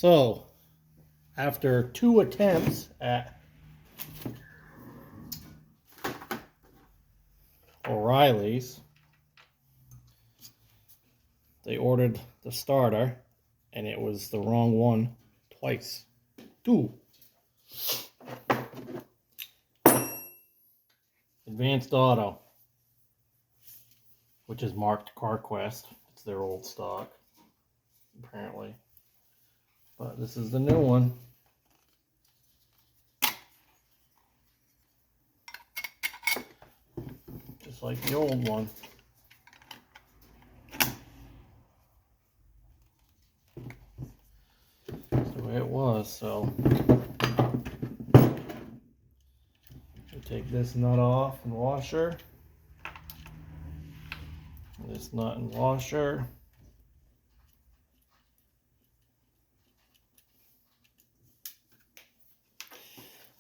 So, after 2 attempts at O'Reilly's, they ordered the starter, and it was the wrong one twice. 2. Advanced Auto, which is marked CarQuest. It's their old stock, apparently. But this is the new one. Just like the old one. That's the way it was, so we take this nut off and washer. This nut and washer.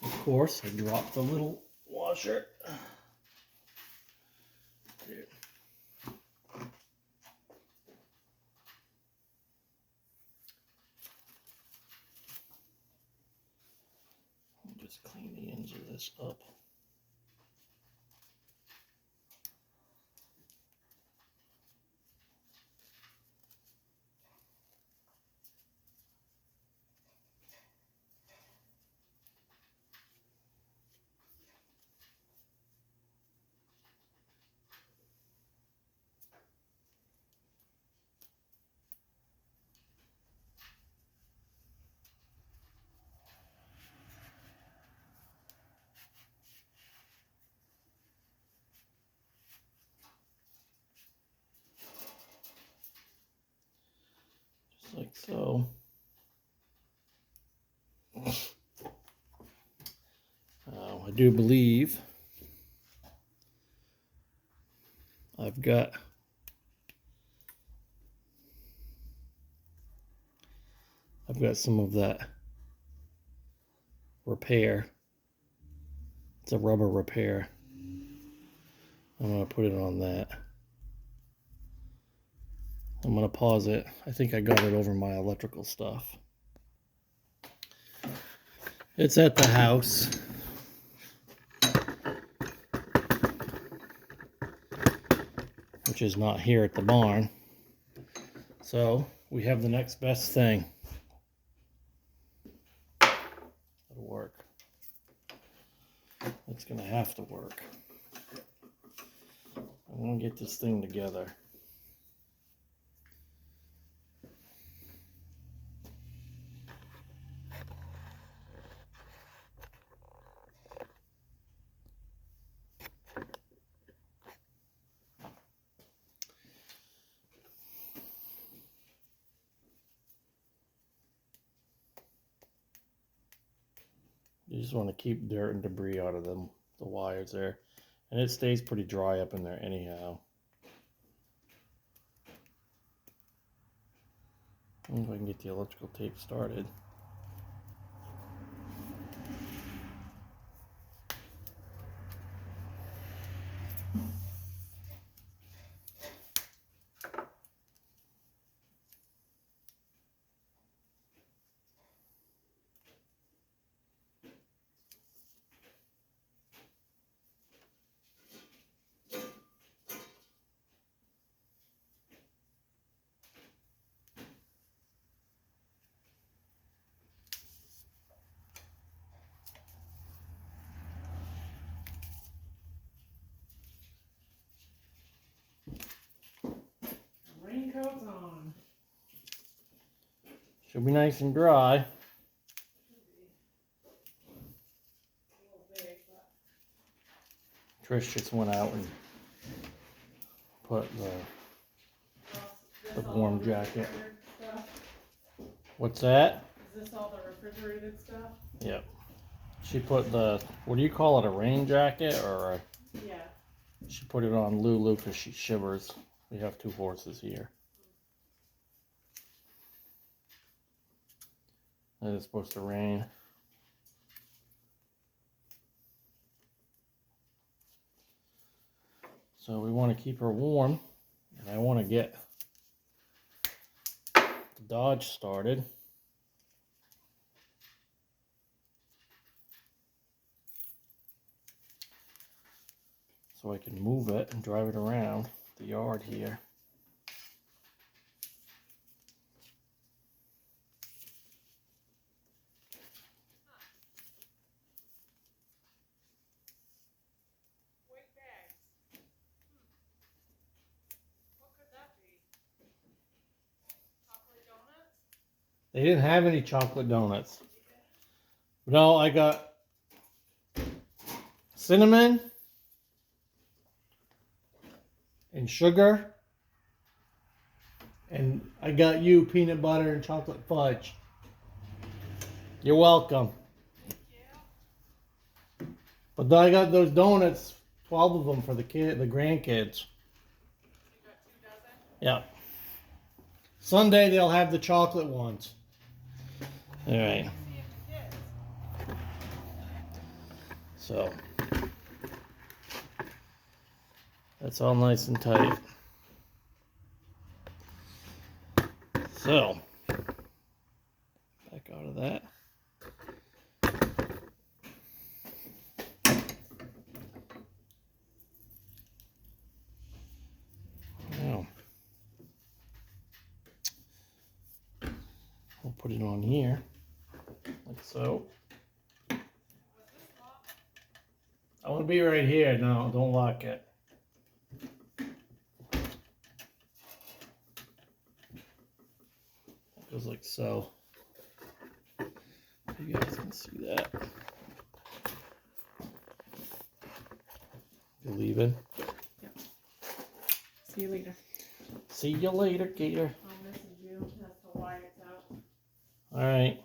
Of course, I dropped the little washer. There. I'll just clean the ends of this up. Like so. I do believe I've got some of that repair. It's a rubber repair. I'm going to put it on that. I'm going to pause it. I think I got it over my electrical stuff. It's at the house. Which is not here at the barn. So we have the next best thing. It'll work. It's going to have to work. I'm going to get this thing together. You just want to keep dirt and debris out of the wires there. And it stays pretty dry up in there anyhow. If I can get the electrical tape started. Raincoat's on. Should be nice and dry. Trish just went out and put the warm jacket. What's that? Is this all the refrigerated stuff? Yep. She put the, what do you call it, a rain jacket or a... Yeah. She put it on Lulu because she shivers. We have 2 horses here. And it's supposed to rain. So we want to keep her warm. And I want to get the Dodge started. so I can move it and drive it around the yard here. White bags. What could that be? Chocolate donuts? They didn't have any chocolate donuts. No, I got cinnamon and sugar. And I got you peanut butter and chocolate fudge. You're welcome. Yeah. But then I got those donuts, 12 of them for the grandkids. You got 2 dozen? Yeah. Sunday they'll have the chocolate ones. All right. See if the kids. So that's all nice and tight. So back out of that. Now we'll put it on here, like so. Was this locked? I want to be right here. No, don't lock it. It goes like so. You guys can see that. You leaving? See you later. See you later, Gator. I'll message you as to why it's out. All right.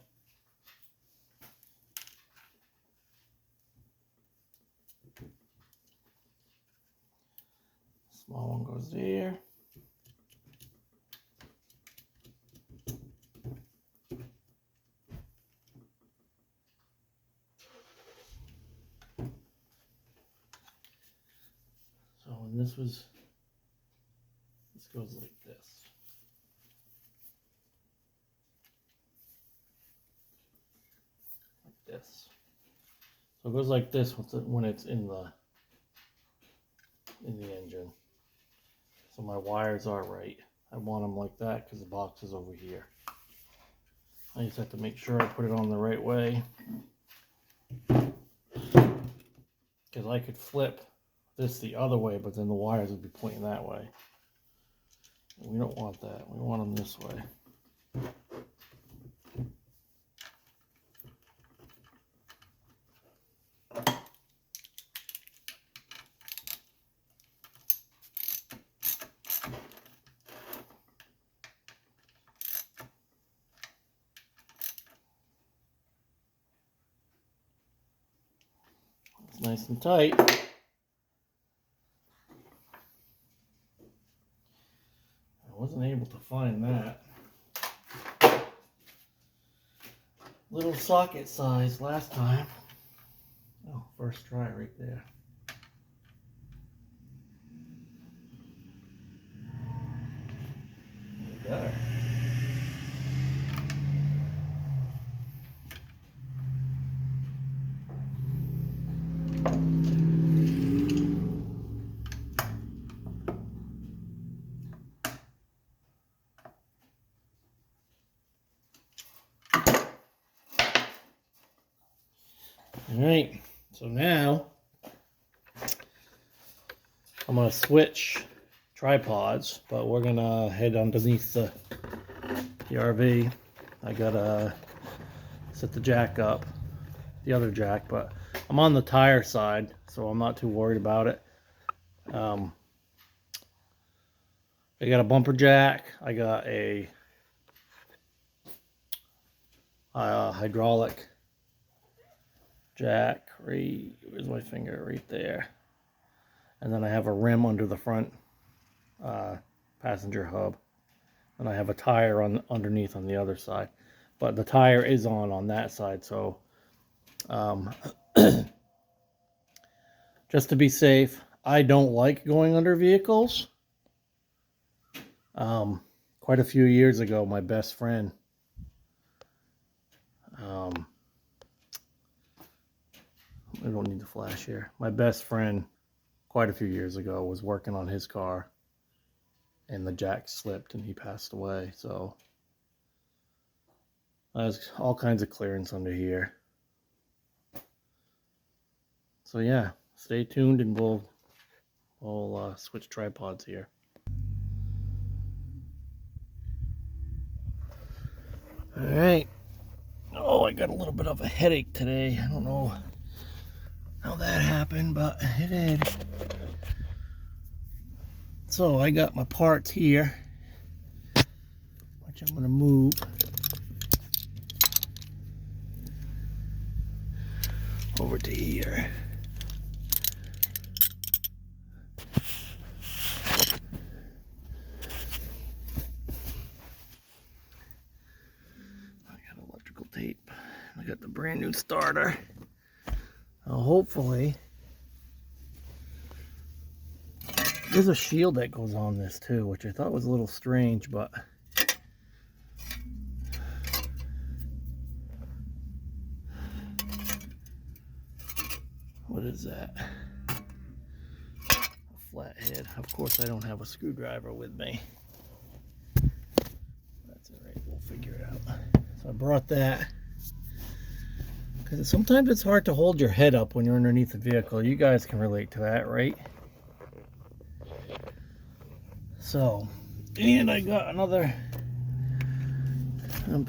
Small one goes there. So when this goes like this. Like this. So it goes like this when it's in the engine. So my wires are right. I want them like that because the box is over here. I just have to make sure I put it on the right way. Because I could flip this the other way, but then the wires would be pointing that way. And we don't want that. We want them this way. It's nice and tight. I wasn't able to find that little socket size last time. Oh, first try right there. Better. All right, so now I'm gonna switch tripods, but we're gonna head underneath the RV. I gotta set the jack up, the other jack, but I'm on the tire side, so I'm not too worried about it. I got a bumper jack. I got a hydraulic jack. Where's my finger? Right there. And then I have a rim under the front passenger hub. And I have a tire underneath on the other side. But the tire is on that side, so just to be safe, I don't like going under vehicles. Quite a few years ago, my best friend, I don't need the flash here. My best friend quite a few years ago, was working on his car, and the jack slipped and he passed away. So there's all kinds of clearance under here. So yeah, stay tuned and we'll switch tripods here. All right. Oh, I got a little bit of a headache today. I don't know how that happened, but it did. So I got my parts here, which I'm gonna move. Over to here. I got electrical tape. I got the brand new starter. Hopefully, there's a shield that goes on this too, which I thought was a little strange, but what is that? A flathead. Of course, I don't have a screwdriver with me. That's all right. We'll figure it out. So I brought that because sometimes it's hard to hold your head up when you're underneath the vehicle. You guys can relate to that, right? So, and I got another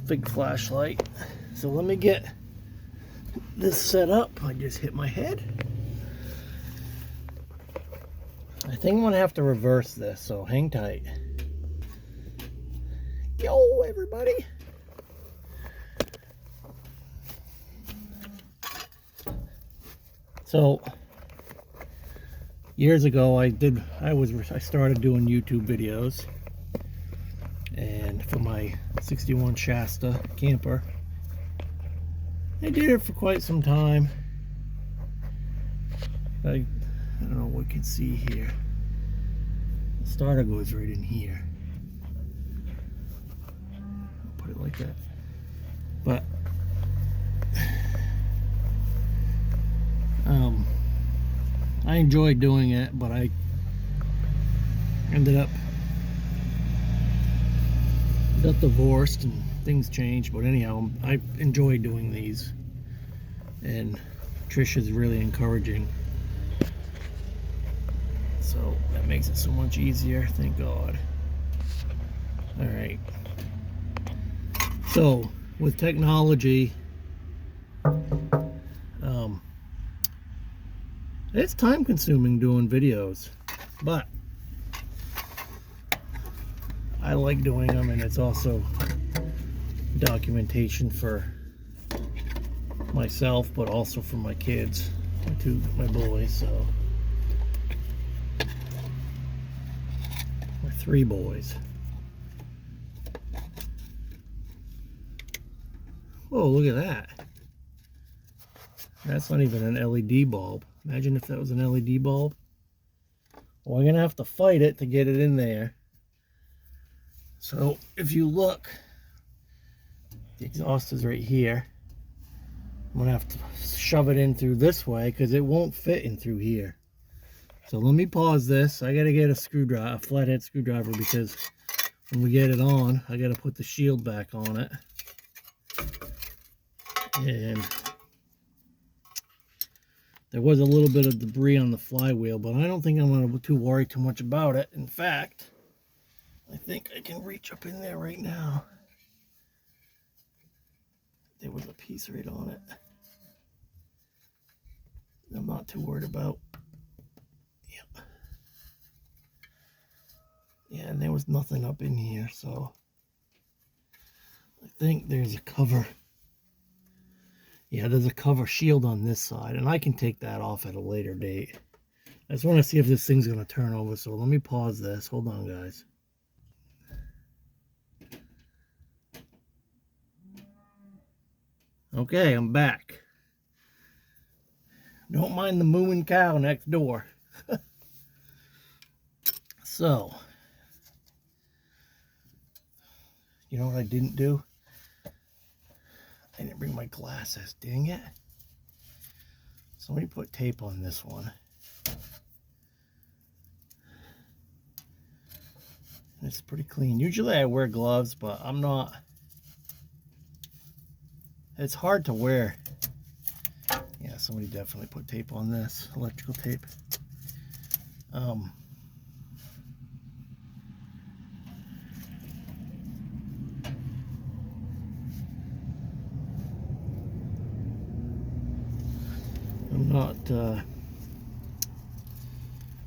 big flashlight. So let me get this set up. I just hit my head. I think I'm gonna have to reverse this, so hang tight. Yo, everybody. So years ago I started doing YouTube videos, and for my 61 Shasta camper, I did it for quite some time. I don't know what you can see here. The starter goes right in here. I'll put it like that. But I enjoyed doing it, but I ended up got divorced and things changed. But anyhow, I enjoy doing these, and Trish is really encouraging, so that makes it so much easier. Thank God. All right. So with technology, it's time consuming doing videos, but I like doing them, and it's also documentation for myself, but also for my kids, my boys. So my 3 boys. Whoa, look at that. That's not even an LED bulb. Imagine if that was an LED bulb. Well, we're gonna have to fight it to get it in there. So if you look, the exhaust is right here. I'm gonna have to shove it in through this way because it won't fit in through here. So let me pause this. I gotta get a screwdriver, a flathead screwdriver, because when we get it on, I gotta put the shield back on it. And there was a little bit of debris on the flywheel, but I don't think I'm going to worry too much about it. In fact, I think I can reach up in there right now. There was a piece right on it. I'm not too worried about. Yep. Yeah, and there was nothing up in here, so I think there's a cover. Yeah, there's a cover shield on this side, and I can take that off at a later date. I just want to see if this thing's going to turn over, so let me pause this. Hold on, guys. Okay, I'm back. Don't mind the mooing cow next door. So, you know what I didn't do? I didn't bring my glasses, dang it. Somebody put tape on this one. It's pretty clean. Usually I wear gloves, but I'm not. It's hard to wear. Yeah, somebody definitely put tape on this, electrical tape. I'm not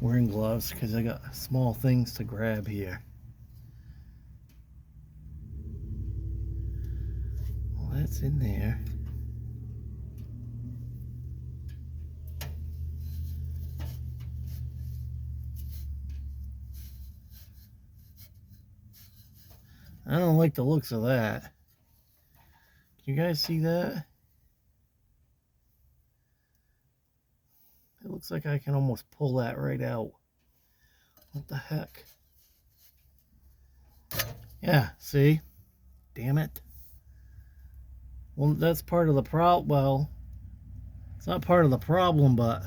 wearing gloves because I got small things to grab here. Well, that's in there. I don't like the looks of that. Can you guys see that? It looks like I can almost pull that right out. What the heck? Yeah, see? Damn it. Well, that's part of the problem. Well, it's not part of the problem, but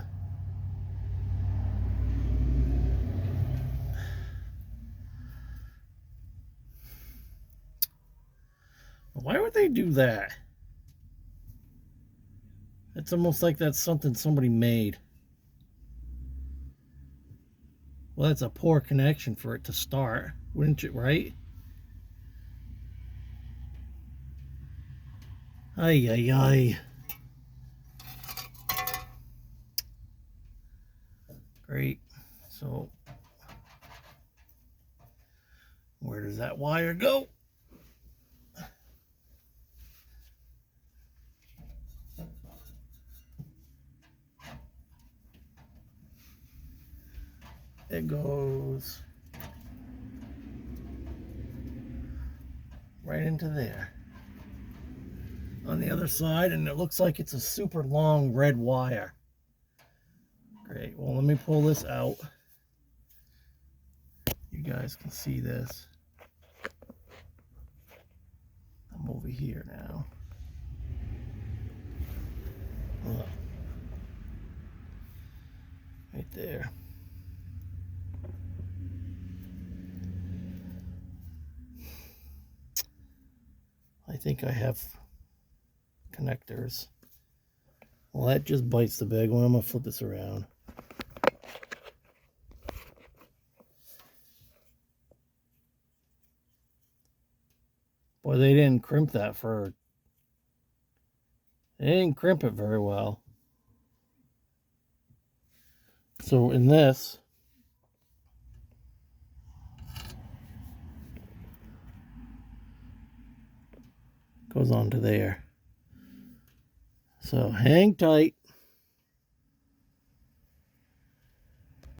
why would they do that? It's almost like that's something somebody made. Well, that's a poor connection for it to start, wouldn't you, right? Ay, ay, ay. Great. So, where does that wire go? It goes right into there on the other side, and it looks like it's a super long red wire. Great. Well, let me pull this out. You guys can see this. I'm over here now. Look. Right there. I think I have connectors. Well, that just bites the big one. I'm going to flip this around. Boy, they didn't crimp that for... They didn't crimp it very well. So in this... goes on to there. So hang tight.